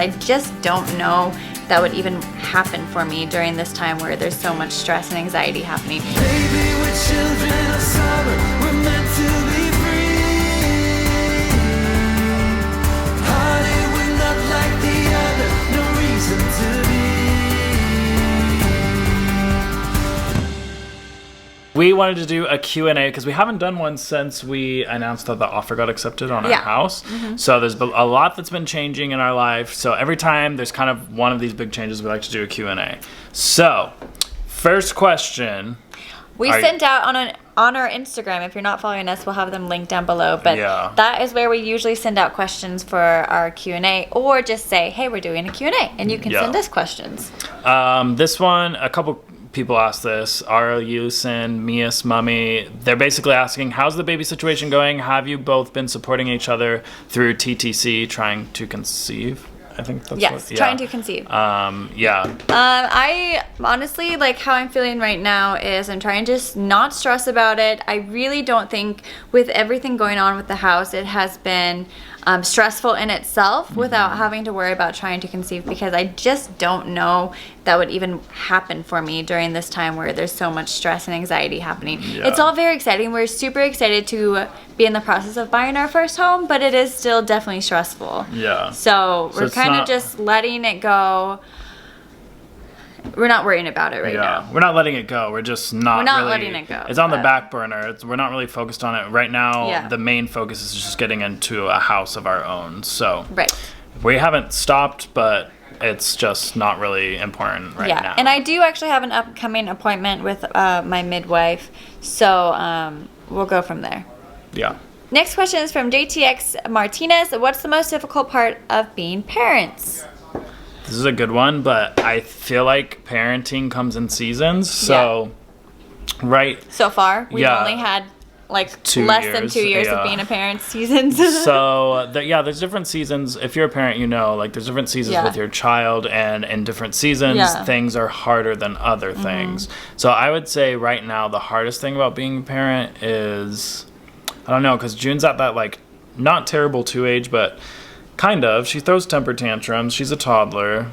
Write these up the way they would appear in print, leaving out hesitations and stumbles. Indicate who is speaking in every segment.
Speaker 1: I just don't know that would even happen for me during this time where there's so much stress and anxiety happening.
Speaker 2: Baby, we're children of summer, we're meant to be free. Hearted, we're not like the other, no reason to be.
Speaker 3: We wanted to do a Q&A because we haven't done one since we announced that the offer got accepted on our house. So there's a lot that's been changing in our life. So every time there's kind of one of these big changes, we like to do a Q&A. So first question.
Speaker 1: We sent out on our Instagram. If you're not following us, we'll have them linked down below. But that is where we usually send out questions for our Q&A, or just say, hey, we're doing a Q&A, and you can send us questions.
Speaker 3: This one, a couple people asked this. Ara Yusin, Mia's mummy. They're basically asking, how's the baby situation going? Have you both been supporting each other through TTC, trying to conceive? I think that's
Speaker 1: trying to conceive. I honestly, like, how I'm feeling right now is I'm trying to just not stress about it. I really don't think, with everything going on with the house, it has been stressful in itself without having to worry about trying to conceive, because I just don't know that would even happen for me during this time where there's so much stress and anxiety happening. It's all very exciting. We're super excited to be in the process of buying our first home, but it is still definitely stressful. So we're kind of just letting it go. We're not worrying about it right now.
Speaker 3: We're not letting it go. We're just not. We're not
Speaker 1: really letting it go.
Speaker 3: It's on the back burner. We're not really focused on it right now. The main focus is just getting into a house of our own. So we haven't stopped, but it's just not really important right now.
Speaker 1: And I do actually have an upcoming appointment with my midwife, so we'll go from there. Next question is from JTX Martinez. What's the most difficult part of being parents?
Speaker 3: This is a good one, but I feel like parenting comes in seasons. So,
Speaker 1: so far, we've only had like less than 2 years of being a parent seasons.
Speaker 3: So, there's different seasons. If you're a parent, you know, like there's different seasons with your child, and in different seasons, things are harder than other things. So I would say right now, the hardest thing about being a parent is, I don't know, because June's at that like not terrible 2 age, but kind of. She throws temper tantrums. She's a toddler.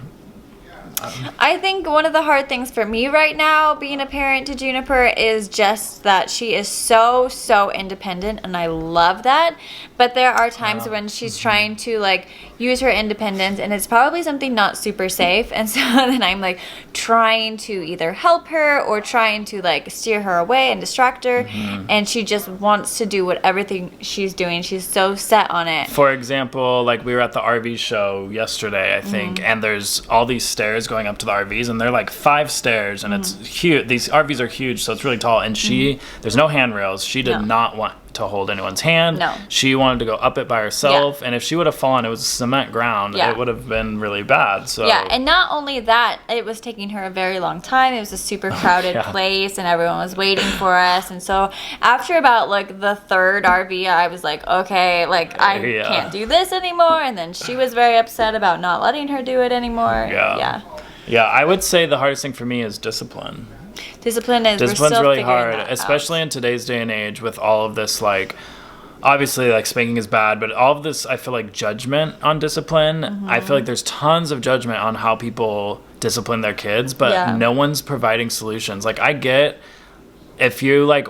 Speaker 1: I think one of the hard things for me right now, being a parent to Juniper, is just that she is so independent, and I love that. But there are times when she's trying to like use her independence, and it's probably something not super safe. And so then I'm like trying to either help her or trying to like steer her away and distract her. And she just wants to do everything she's doing. She's so set on it.
Speaker 3: For example, like we were at the RV show yesterday, I think, and there's all these stairs going up to the RVs, and they're like 5 stairs, and it's huge. These RVs are huge, so it's really tall. And there's no handrails. She did not want to hold anyone's hand. She wanted to go up it by herself, and if she would have fallen, it was cement ground. It would have been really bad. So
Speaker 1: and not only that, it was taking her a very long time. It was a super crowded place, and everyone was waiting for us. And so after about like the 3rd RV, I was like, okay, like I can't do this anymore. And then she was very upset about not letting her do it anymore.
Speaker 3: I would say the hardest thing for me is discipline.
Speaker 1: Discipline's
Speaker 3: really hard, especially in today's day and age with all of this, like, obviously, like, spanking is bad, but all of this, I feel like, judgment on discipline. I feel like there's tons of judgment on how people discipline their kids, but no one's providing solutions. Like, I get if you, like,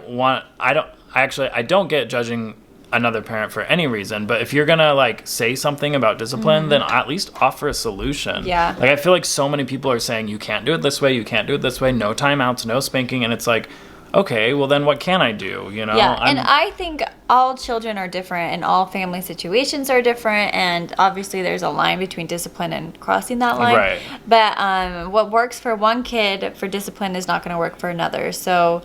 Speaker 3: I don't get judging another parent for any reason, but if you're gonna like say something about discipline, then at least offer a solution. Like I feel like so many people are saying you can't do it this way, no timeouts, no spanking, and it's like, okay, well then what can I do, you know?
Speaker 1: And I think all children are different and all family situations are different, and obviously there's a line between discipline and crossing that line. But what works for one kid for discipline is not going to work for another. So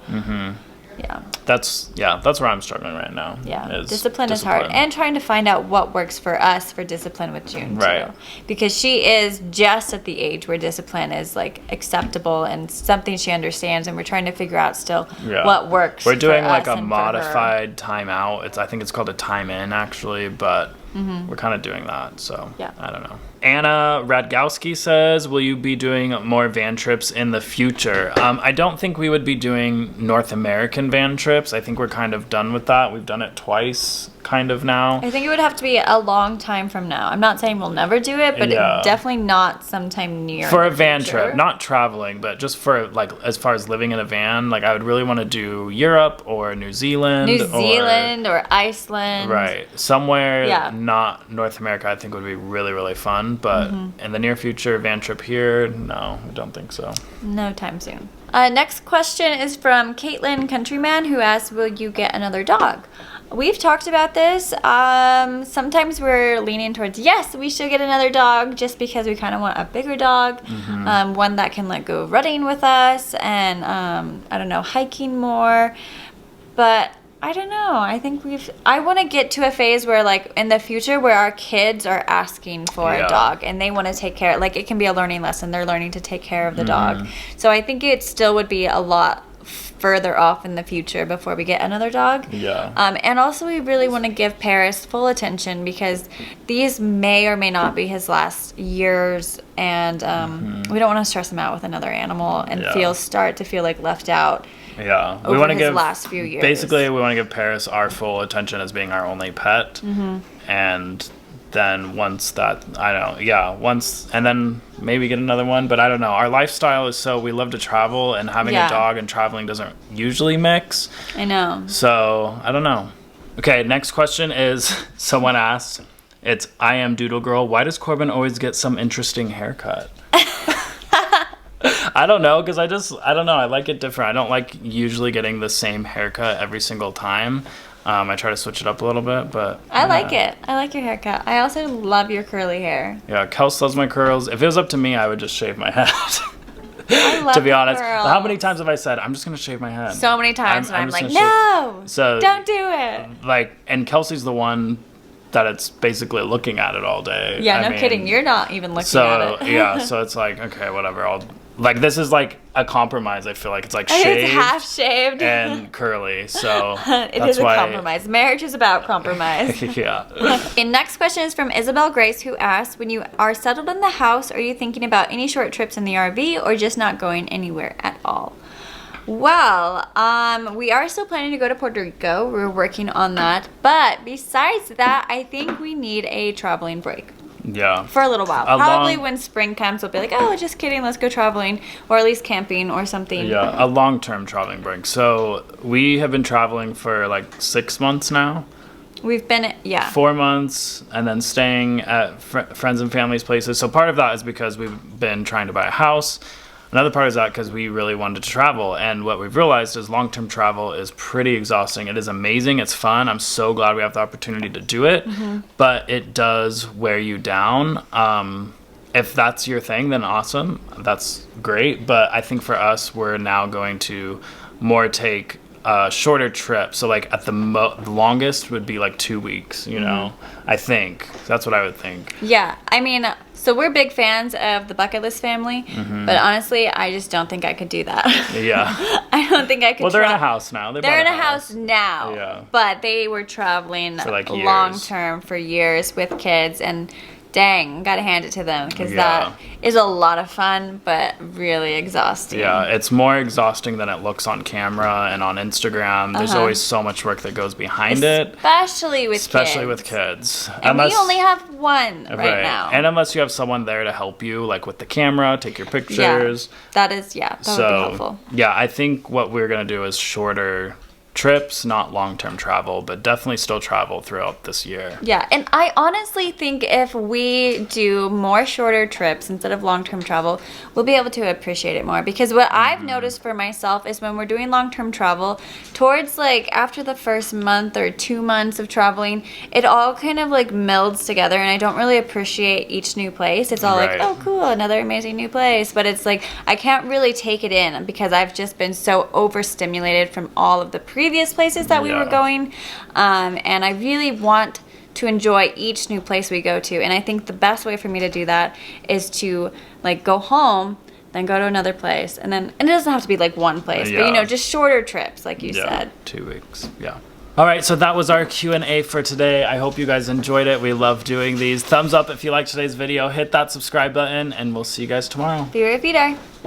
Speaker 1: that's where I'm struggling right now. Discipline is hard, and trying to find out what works for us for discipline with June too, because she is just at the age where discipline is like acceptable and something she understands, and we're trying to figure out still what works.
Speaker 3: We're doing like a modified timeout. I think it's called a time in actually, but we're kind of doing that. So I don't know. Anna Radgowski says, will you be doing more van trips in the future? I don't think we would be doing North American van trips. I think we're kind of done with that. We've done it twice, kind of now.
Speaker 1: I think it would have to be a long time from now. I'm not saying we'll never do it, but
Speaker 3: Yeah.
Speaker 1: definitely not sometime near.
Speaker 3: For
Speaker 1: in
Speaker 3: a
Speaker 1: the
Speaker 3: van
Speaker 1: future.
Speaker 3: trip, not traveling, but just for, like, as far as living in a van, like, I would really want to do Europe or New Zealand.
Speaker 1: New Zealand or Iceland.
Speaker 3: Right. Somewhere
Speaker 1: Yeah.
Speaker 3: not North America, I think would be really, really fun. But in the near future, van trip here, no, I don't think so.
Speaker 1: No time soon. Next question is from Caitlin Countryman, who asks, will you get another dog? We've talked about this. Sometimes we're leaning towards, yes, we should get another dog just because we kind of want a bigger dog. One that can like go running with us and, I don't know, hiking more. But I don't know. I think I want to get to a phase where, like, in the future where our kids are asking for
Speaker 3: Yeah.
Speaker 1: a dog and they want to take care. Like, it can be a learning lesson. They're learning to take care of the dog. So I think it still would be a lot further off in the future before we get another dog.
Speaker 3: Yeah.
Speaker 1: And also we really want to give Paris full attention because these may or may not be his last years, and we don't want to stress him out with another animal and
Speaker 3: Yeah.
Speaker 1: start to feel like left out.
Speaker 3: Yeah,
Speaker 1: Over
Speaker 3: want to
Speaker 1: his
Speaker 3: give
Speaker 1: last few years.
Speaker 3: Basically, we want to give Paris our full attention as being our only pet, and then once that and then maybe get another one. But I don't know. Our lifestyle is so we love to travel, and having
Speaker 1: Yeah.
Speaker 3: a dog and traveling doesn't usually mix.
Speaker 1: I know.
Speaker 3: So I don't know. Okay, next question is someone asked. It's I am Doodle Girl. Why does Corbin always get some interesting haircut? I don't know, because I don't know. I like it different. I don't like usually getting the same haircut every single time. I try to switch it up a little bit, but
Speaker 1: I like it. I like your haircut. I also love your curly hair.
Speaker 3: Yeah, Kels loves my curls. If it was up to me, I would just shave my head.
Speaker 1: I love
Speaker 3: To be
Speaker 1: the
Speaker 3: honest,
Speaker 1: curls.
Speaker 3: how many times have I said I'm just gonna shave my head?
Speaker 1: So many times, and I'm
Speaker 3: just
Speaker 1: like,
Speaker 3: gonna
Speaker 1: no,
Speaker 3: So
Speaker 1: don't do it.
Speaker 3: like, and Kelsey's the one that it's basically looking at it all day.
Speaker 1: Yeah,
Speaker 3: I
Speaker 1: no
Speaker 3: mean,
Speaker 1: kidding. You're not even looking
Speaker 3: So
Speaker 1: at it.
Speaker 3: yeah, so it's like, okay, whatever. I'll like, this is like a compromise. I feel like it's like
Speaker 1: It's
Speaker 3: shaved
Speaker 1: half shaved.
Speaker 3: and curly. So
Speaker 1: It
Speaker 3: that's
Speaker 1: is a
Speaker 3: why.
Speaker 1: compromise. Marriage is about compromise.
Speaker 3: Yeah.
Speaker 1: Okay, next question is from Isabel Grace, who asks, when you are settled in the house, are you thinking about any short trips in the RV or just not going anywhere at all? Well, we are still planning to go to Puerto Rico. We're working on that. But besides that, I think we need a traveling break.
Speaker 3: Yeah.
Speaker 1: For a little while.
Speaker 3: A
Speaker 1: Probably
Speaker 3: long-
Speaker 1: when spring comes, we'll be like, oh, just kidding, let's go traveling. Or at least camping or something.
Speaker 3: Yeah, a long-term traveling break. So we have been traveling for like 6 months now.
Speaker 1: We've been, yeah.
Speaker 3: 4 months, and then staying at friends and family's places. So part of that is because we've been trying to buy a house. Another part is that because we really wanted to travel. And what we've realized is long-term travel is pretty exhausting. It is amazing. It's fun. I'm so glad we have the opportunity to do it. But it does wear you down. If that's your thing, then awesome. That's great. But I think for us, we're now going to more take shorter trip. So like at the longest would be like 2 weeks, you know, I think. That's what I would think.
Speaker 1: Yeah, I mean, so we're big fans of the bucket list family, but honestly, I just don't think I could do that.
Speaker 3: Yeah.
Speaker 1: I don't think I could.
Speaker 3: Well, they're in a house now.
Speaker 1: They're
Speaker 3: bought
Speaker 1: in a house now,
Speaker 3: Yeah.
Speaker 1: but they were traveling
Speaker 3: For, like, years.
Speaker 1: long term for years with kids, and dang, gotta hand it to them because
Speaker 3: Yeah.
Speaker 1: that is a lot of fun, but really exhausting.
Speaker 3: Yeah, it's more exhausting than it looks on camera and on Instagram. There's always so much work that goes behind it,
Speaker 1: Especially with
Speaker 3: especially
Speaker 1: kids.
Speaker 3: with kids.
Speaker 1: And we only have one right now.
Speaker 3: And unless you have someone there to help you, like with the camera, take your pictures.
Speaker 1: That is, that would be helpful.
Speaker 3: Yeah, I think what we're going to do is shorter trips, not long-term travel, but definitely still travel throughout this year.
Speaker 1: Yeah, and I honestly think if we do more shorter trips instead of long-term travel, we'll be able to appreciate it more. Because what I've noticed for myself is when we're doing long-term travel, towards like after the first month or 2 months of traveling, it all kind of like melds together, and I don't really appreciate each new place. It's all
Speaker 3: Right.
Speaker 1: like, oh cool, another amazing new place. But it's like I can't really take it in because I've just been so overstimulated from all of the previous places that we were
Speaker 3: Yeah.
Speaker 1: going, and I really want to enjoy each new place we go to. And I think the best way for me to do that is to like go home, then go to another place, and it doesn't have to be like one place, but
Speaker 3: Yeah.
Speaker 1: you know, just shorter trips, like you
Speaker 3: Yeah,
Speaker 1: said.
Speaker 3: 2 weeks. Yeah. All right, so that was our Q&A for today. I hope you guys enjoyed it. We love doing these. Thumbs up if you liked today's video. Hit that subscribe button, and we'll see you guys tomorrow.
Speaker 1: Be right, Peter.